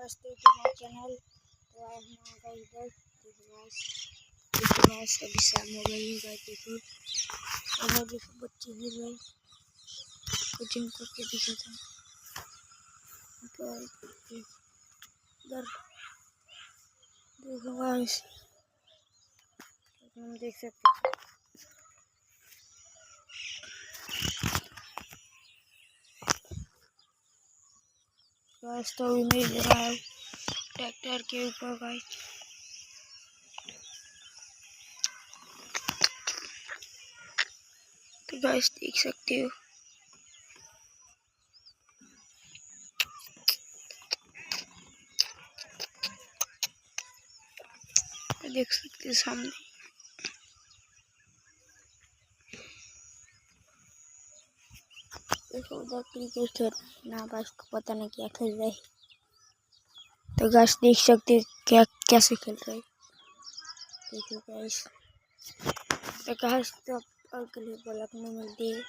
guys to my channel. तो आए हम आ गए इधर। देखो गाइस अभी शाम हो गई है गाइस। देखो और देखो बच्चे भी गए कोचिंग करके दिखा था इधर। देखो गाइस हम देख सकते हैं गाइस। तो अभी मैं इधर आया हूँ ट्रैक्टर के ऊपर गाइस। तो गाइस देख सकते हो सामने। देखो उधर क्रिकेट खेल ना गाइस को पता नहीं क्या खेल रहे। तो गाइस देख सकते क्या कैसे खेल रहे। देखो गाइस तो गाइस तो अगले ब्लॉग में मिलती है।